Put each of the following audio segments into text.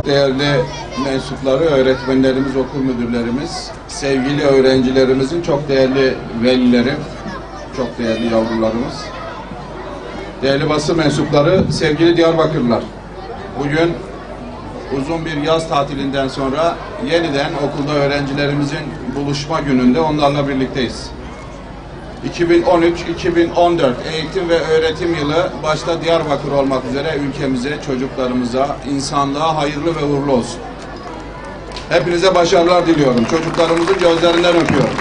Değerli mensupları, öğretmenlerimiz, okul müdürlerimiz, sevgili öğrencilerimizin çok değerli velileri, çok değerli yavrularımız, değerli basın mensupları, sevgili Diyarbakırlılar. Bugün uzun bir yaz tatilinden sonra yeniden okulda öğrencilerimizin buluşma gününde onlarla birlikteyiz. 2013-2014 eğitim ve öğretim yılı başta Diyarbakır olmak üzere ülkemize, çocuklarımıza, insanlığa hayırlı ve uğurlu olsun. Hepinize başarılar diliyorum. Çocuklarımızın gözlerinden öpüyorum.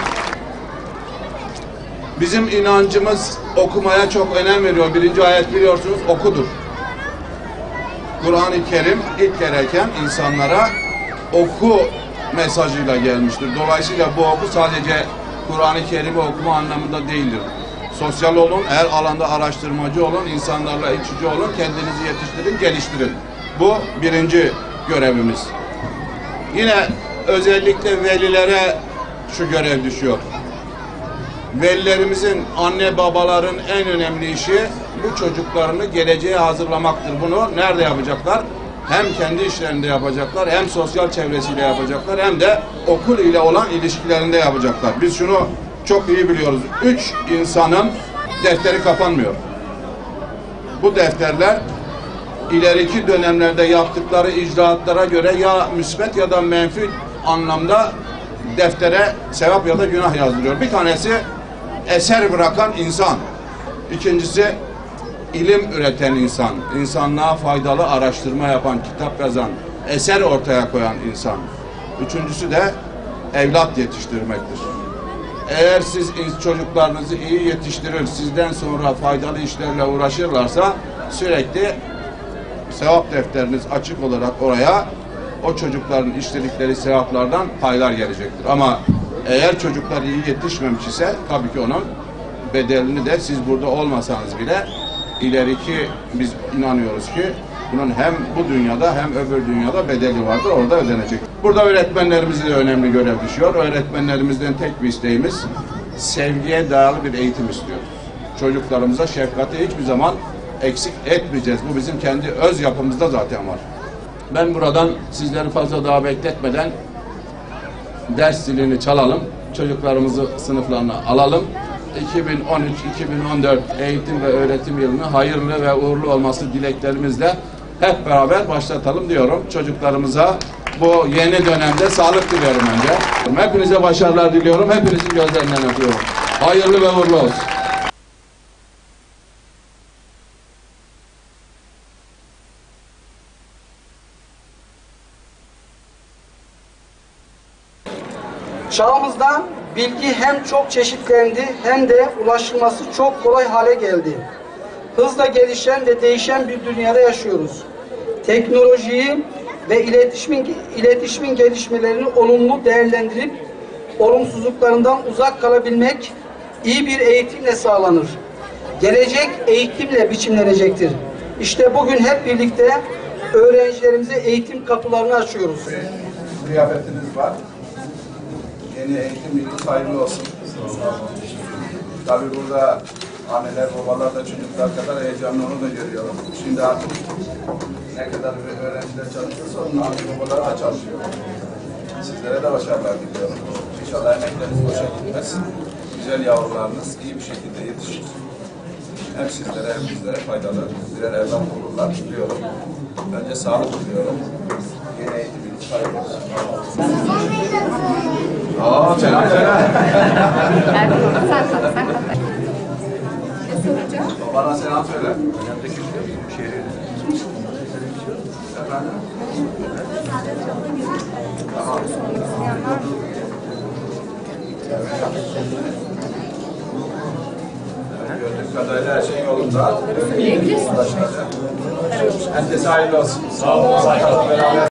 Bizim inancımız okumaya çok önem veriyor. Birinci ayet biliyorsunuz, okudur. Kur'an-ı Kerim ilk gereken insanlara oku mesajıyla gelmiştir. Dolayısıyla bu oku sadece Kur'an-ı Kerim'i okuma anlamında değildir. Sosyal olun, her alanda araştırmacı olun, insanlarla iç içe olun, kendinizi yetiştirin, geliştirin. Bu birinci görevimiz. Yine özellikle velilere şu görev düşüyor. Velilerimizin, anne babaların en önemli işi bu çocuklarını geleceğe hazırlamaktır. Bunu nerede yapacaklar? Hem kendi işlerinde yapacaklar, hem sosyal çevresiyle yapacaklar, hem de okul ile olan ilişkilerinde yapacaklar. Biz şunu çok iyi biliyoruz. 3 insanın defteri kapanmıyor. Bu defterler ileriki dönemlerde yaptıkları icraatlara göre ya müsbet ya da menfi anlamda deftere sevap ya da günah yazdırıyor. Bir tanesi eser bırakan insan. İkincisi ilim üreten insan. İnsanlığa faydalı araştırma yapan, kitap yazan, eser ortaya koyan insan. Üçüncüsü de evlat yetiştirmektir. Eğer siz çocuklarınızı iyi yetiştirir, sizden sonra faydalı işlerle uğraşırlarsa sürekli sevap defteriniz açık olarak oraya o çocukların işledikleri sevaplardan paylar gelecektir. Ama eğer çocuklar iyi yetişmemiş ise tabii ki onun bedelini de siz burada olmasanız bile ileriki biz inanıyoruz ki bunun hem bu dünyada hem öbür dünyada bedeli vardır, orada ödenecek. Burada öğretmenlerimize de önemli görev düşüyor. Öğretmenlerimizden tek bir isteğimiz sevgiye dayalı bir eğitim istiyoruz. Çocuklarımıza şefkati hiçbir zaman eksik etmeyeceğiz. Bu bizim kendi öz yapımızda zaten var. Ben buradan sizleri fazla daha bekletmeden ders zilini çalalım. Çocuklarımızı sınıflarına alalım. 2013-2014 eğitim ve öğretim yılını hayırlı ve uğurlu olması dileklerimizle hep beraber başlatalım diyorum. Çocuklarımıza bu yeni dönemde sağlık diliyorum önce. Hepinize başarılar diliyorum. Hepinizin gözlerinden öpüyorum. Hayırlı ve uğurlu olsun. Çağımızda bilgi hem çok çeşitlendi hem de ulaşılması çok kolay hale geldi. Hızla gelişen ve değişen bir dünyada yaşıyoruz. Teknolojiyi ve iletişimin gelişmelerini olumlu değerlendirip olumsuzluklarından uzak kalabilmek iyi bir eğitimle sağlanır. Gelecek eğitimle biçimlenecektir. İşte bugün hep birlikte öğrencilerimize eğitim kapılarını açıyoruz. Kıyafetiniz var. Yeni eğitim yılı hayırlı olsun. Tabii burada anneler, babalar da çocuklar kadar heyecanlı, onu da görüyorum. Şimdi artık ne kadar öğrenciler çalışırsa onun anne babalar da çalışıyor. Sizlere de başarılar diliyorum. İnşallah emekleriniz boşa gitmez. Güzel yavrularınız iyi bir şekilde yetişir. Hem sizlere hem bizlere faydalı birer evlat olurlar diliyorum. Önce sağlık diliyorum. Yeni eğitim yılı hayırlı olsun. Selam selam. Bana selam söyle. Efendim? Tamam. Gördüğüm kadarıyla her şey yolunda. Herkese hayırlı olsun. Sağ olun.